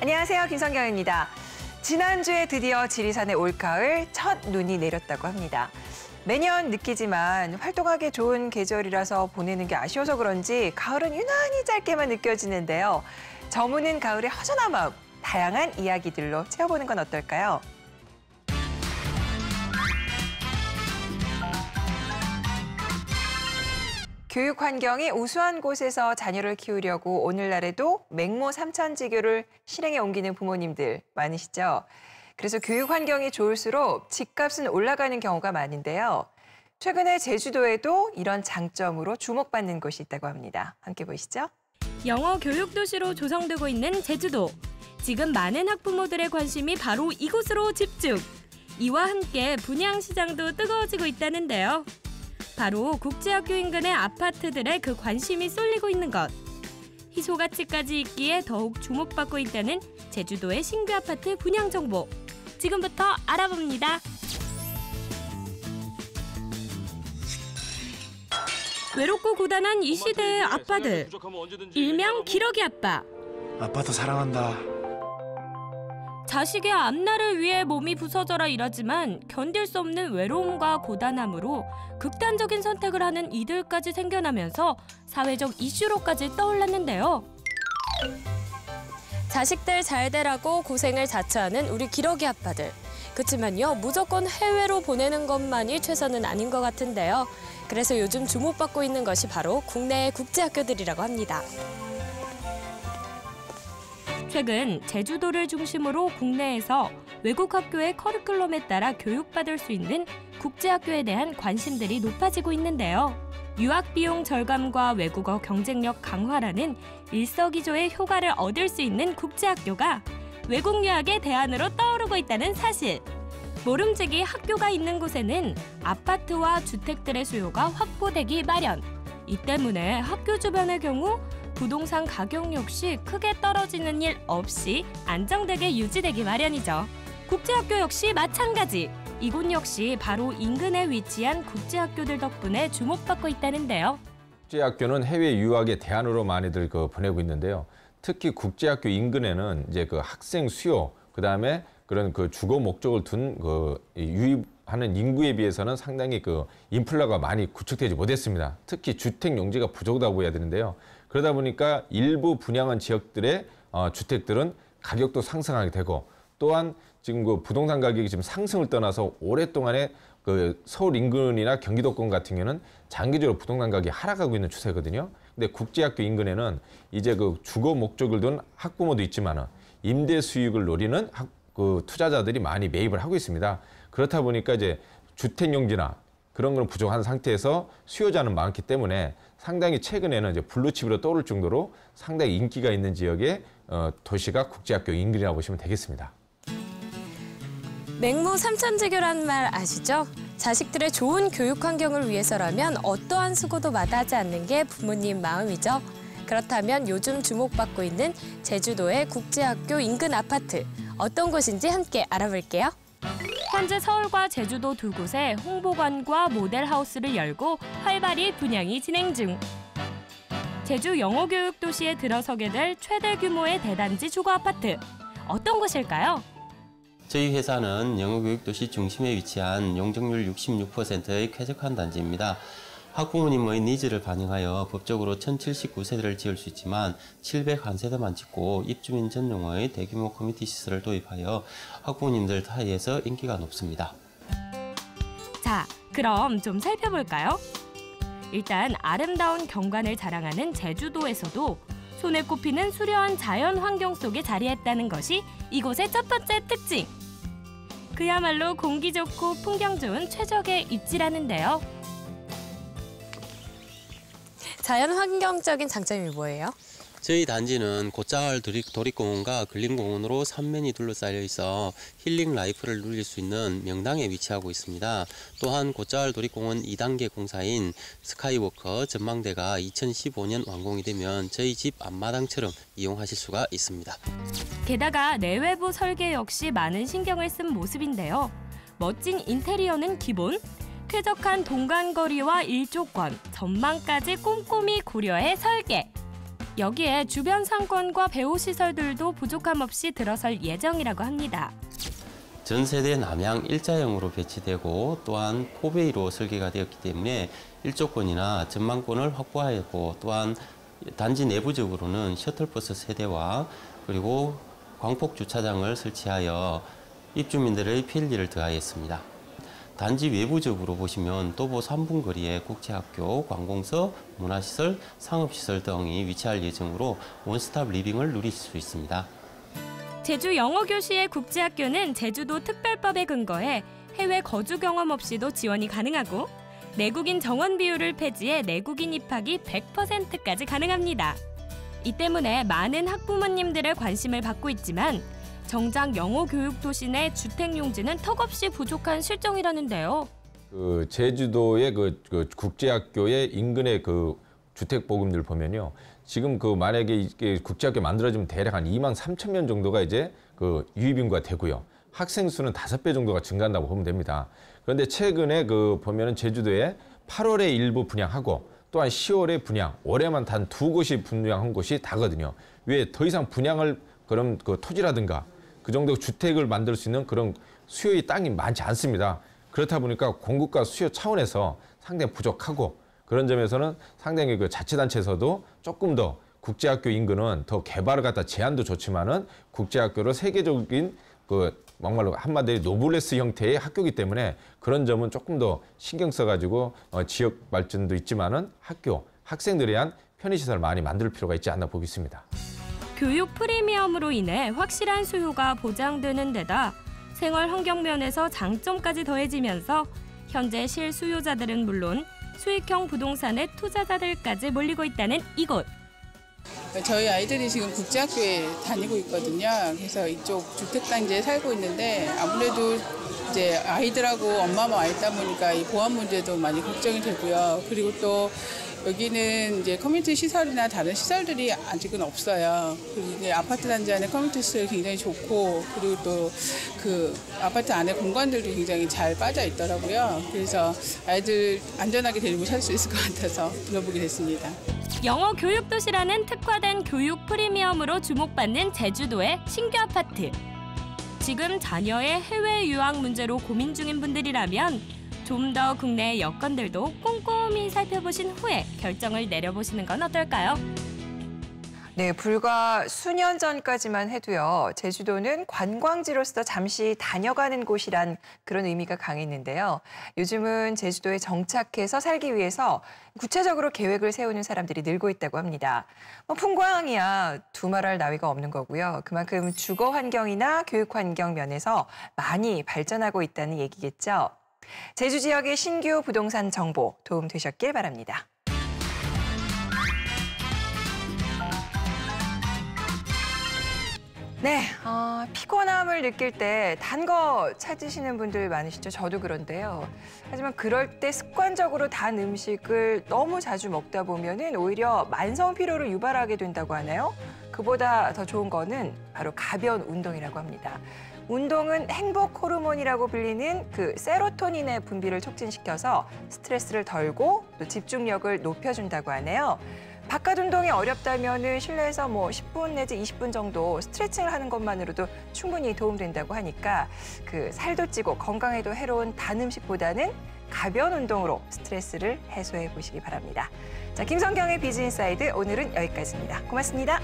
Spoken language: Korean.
안녕하세요, 김성경입니다. 지난주에 드디어 지리산의 올가을 첫 눈이 내렸다고 합니다. 매년 느끼지만 활동하기 좋은 계절이라서 보내는 게 아쉬워서 그런지 가을은 유난히 짧게만 느껴지는데요. 저무는 가을의 허전한 마음, 다양한 이야기들로 채워보는 건 어떨까요? 교육 환경이 우수한 곳에서 자녀를 키우려고 오늘날에도 맹모 삼천지교를 실행에 옮기는 부모님들 많으시죠? 그래서 교육 환경이 좋을수록 집값은 올라가는 경우가 많은데요. 최근에 제주도에도 이런 장점으로 주목받는 곳이 있다고 합니다. 함께 보시죠. 영어 교육 도시로 조성되고 있는 제주도. 지금 많은 학부모들의 관심이 바로 이곳으로 집중. 이와 함께 분양 시장도 뜨거워지고 있다는데요. 바로 국제학교 인근의 아파트들에 그 관심이 쏠리고 있는 것. 희소가치까지 있기에 더욱 주목받고 있다는 제주도의 신규 아파트 분양 정보. 지금부터 알아봅니다. 외롭고 고단한 이 시대의 아빠들. 일명 기러기 아빠. 아빠도 사랑한다. 자식의 앞날을 위해 몸이 부서져라 일하지만 견딜 수 없는 외로움과 고단함으로 극단적인 선택을 하는 이들까지 생겨나면서 사회적 이슈로까지 떠올랐는데요. 자식들 잘 되라고 고생을 자처하는 우리 기러기 아빠들. 그치만요, 무조건 해외로 보내는 것만이 최선은 아닌 것 같은데요. 그래서 요즘 주목받고 있는 것이 바로 국내의 국제학교들이라고 합니다. 최근 제주도를 중심으로 국내에서 외국 학교의 커리큘럼에 따라 교육받을 수 있는 국제학교에 대한 관심들이 높아지고 있는데요. 유학 비용 절감과 외국어 경쟁력 강화라는 일석이조의 효과를 얻을 수 있는 국제학교가 외국 유학의 대안으로 떠오르고 있다는 사실. 모름지기 학교가 있는 곳에는 아파트와 주택들의 수요가 확보되기 마련. 이 때문에 학교 주변의 경우 부동산 가격 역시 크게 떨어지는 일 없이 안정되게 유지되기 마련이죠. 국제학교 역시 마찬가지. 이곳 역시 바로 인근에 위치한 국제학교들 덕분에 주목받고 있다는데요. 국제학교는 해외 유학의 대안으로 많이들 보내고 있는데요. 특히 국제학교 인근에는 이제 학생 수요, 그다음에 그런 주거 목적을 둔 유입하는 인구에 비해서는 상당히 인플라가 많이 구축되지 못했습니다. 특히 주택 용지가 부족하다고 해야 되는데요. 그러다 보니까 일부 분양한 지역들의 주택들은 가격도 상승하게 되고, 또한 지금 부동산 가격이 지금 상승을 떠나서 오랫동안에 서울 인근이나 경기도권 같은 경우는 장기적으로 부동산 가격이 하락하고 있는 추세거든요. 근데 국제학교 인근에는 이제 주거 목적을 둔 학부모도 있지만은 임대 수익을 노리는 투자자들이 많이 매입을 하고 있습니다. 그렇다 보니까 이제 주택 용지나 그런 건 부족한 상태에서 수요자는 많기 때문에 상당히 최근에는 이제 블루칩으로 떠오를 정도로 상당히 인기가 있는 지역의 도시가 국제학교 인근이라고 보시면 되겠습니다. 맹모 삼천지교라는 말 아시죠? 자식들의 좋은 교육 환경을 위해서라면 어떠한 수고도 마다하지 않는 게 부모님 마음이죠. 그렇다면 요즘 주목받고 있는 제주도의 국제학교 인근 아파트. 어떤 곳인지 함께 알아볼게요. 현재 서울과 제주도 두 곳에 홍보관과 모델하우스를 열고 활발히 분양이 진행 중. 제주 영어교육 도시에 들어서게 될 최대 규모의 대단지 주거 아파트. 어떤 곳일까요? 저희 회사는 영어교육도시 중심에 위치한 용적률 66%의 쾌적한 단지입니다. 학부모님의 니즈를 반영하여 법적으로 1079세대를 지을 수 있지만 701세대만 짓고 입주민 전용의 대규모 커뮤니티 시설을 도입하여 학부모님들 사이에서 인기가 높습니다. 자, 그럼 좀 살펴볼까요? 일단 아름다운 경관을 자랑하는 제주도에서도 손에 꼽히는 수려한 자연 환경 속에 자리했다는 것이 이곳의 첫 번째 특징. 그야말로 공기 좋고 풍경 좋은 최적의 입지라는데요. 자연 환경적인 장점이 뭐예요? 저희 단지는 곧자을 도립공원과 근린공원으로 3면이 둘러싸여 있어 힐링 라이프를 누릴 수 있는 명당에 위치하고 있습니다. 또한 곧자을 도립공원 2단계 공사인 스카이워커 전망대가 2015년 완공이 되면 저희 집 앞마당처럼 이용하실 수가 있습니다. 게다가 내외부 설계 역시 많은 신경을 쓴 모습인데요. 멋진 인테리어는 기본, 쾌적한 동간거리와 일조권, 전망까지 꼼꼼히 고려해 설계. 여기에 주변 상권과 배우시설들도 부족함 없이 들어설 예정이라고 합니다. 전 세대 남향 일자형으로 배치되고 또한 포베이로 설계가 되었기 때문에 일조권이나 전망권을 확보하였고 또한 단지 내부적으로는 셔틀버스 세대와 그리고 광폭 주차장을 설치하여 입주민들의 편리를 더하였습니다. 단지 외부적으로 보시면 도보 3분 거리에 국제학교, 관공서, 문화시설, 상업시설 등이 위치할 예정으로 원스톱 리빙을 누릴 수 있습니다. 제주 영어교시의 국제학교는 제주도 특별법에 근거해 해외 거주 경험 없이도 지원이 가능하고 내국인 정원 비율을 폐지해 내국인 입학이 100%까지 가능합니다. 이 때문에 많은 학부모님들의 관심을 받고 있지만 정작 영어 교육 도시 내 주택 용지는 턱없이 부족한 실정이라는데요. 제주도의 국제학교의 인근의 주택 보급률 보면요. 지금 만약에 이게 국제학교 만들어지면 대략 한 2만 3천 명 정도가 이제 유입 인구가 되고요. 학생 수는 5배 정도가 증가한다고 보면 됩니다. 그런데 최근에 보면은 제주도에 8월에 일부 분양하고 또한 10월에 분양, 올해만 단 2곳이 분양한 곳이 다거든요. 왜 더 이상 분양을 그런 토지라든가 그 정도 주택을 만들 수 있는 그런 수요의 땅이 많지 않습니다. 그렇다 보니까 공급과 수요 차원에서 상당히 부족하고 그런 점에서는 상당히 자치단체에서도 조금 더 국제학교 인근은 더 개발을 갖다 제한도 좋지만은 국제학교로 세계적인 막말로 한마디로 노블레스 형태의 학교이기 때문에 그런 점은 조금 더 신경 써가지고 지역 발전도 있지만은 학생들에 대한 편의시설을 많이 만들 필요가 있지 않나 보고 있습니다. 교육 프리미엄으로 인해 확실한 수요가 보장되는 데다 생활 환경 면에서 장점까지 더해지면서 현재 실수요자들은 물론 수익형 부동산의 투자자들까지 몰리고 있다는 이곳. 저희 아이들이 지금 국제학교에 다니고 있거든요. 그래서 이쪽 주택단지에 살고 있는데 아무래도 이제 아이들하고 엄마만 와 있다 보니까 이 보안 문제도 많이 걱정이 되고요. 그리고 또 여기는 이제 커뮤니티 시설이나 다른 시설들이 아직은 없어요. 그리고 이제 아파트 단지 안에 커뮤니티 시설이 굉장히 좋고 그리고 또 아파트 안에 공간들도 굉장히 잘 빠져 있더라고요. 그래서 아이들 안전하게 데리고 살 수 있을 것 같아서 들어보게 됐습니다. 영어 교육 도시라는 특화된 교육 프리미엄으로 주목받는 제주도의 신규 아파트. 지금 자녀의 해외 유학 문제로 고민 중인 분들이라면 좀 더 국내 여건들도 꼼꼼히 살펴보신 후에 결정을 내려보시는 건 어떨까요? 네, 불과 수년 전까지만 해도요. 제주도는 관광지로서 잠시 다녀가는 곳이란 그런 의미가 강했는데요. 요즘은 제주도에 정착해서 살기 위해서 구체적으로 계획을 세우는 사람들이 늘고 있다고 합니다. 풍광이야 두말할 나위가 없는 거고요. 그만큼 주거 환경이나 교육 환경 면에서 많이 발전하고 있다는 얘기겠죠. 제주 지역의 신규 부동산 정보 도움 되셨길 바랍니다. 네, 피곤함을 느낄 때 단 거 찾으시는 분들 많으시죠? 저도 그런데요. 하지만 그럴 때 습관적으로 단 음식을 너무 자주 먹다 보면은 오히려 만성 피로를 유발하게 된다고 하나요? 그보다 더 좋은 거는 바로 가벼운 운동이라고 합니다. 운동은 행복 호르몬이라고 불리는 세로토닌의 분비를 촉진시켜서 스트레스를 덜고 또 집중력을 높여준다고 하네요. 바깥 운동이 어렵다면 실내에서 10분 내지 20분 정도 스트레칭을 하는 것만으로도 충분히 도움된다고 하니까 살도 찌고 건강에도 해로운 단 음식보다는 가벼운 운동으로 스트레스를 해소해 보시기 바랍니다. 자, 김성경의 비즈인사이드 오늘은 여기까지입니다. 고맙습니다.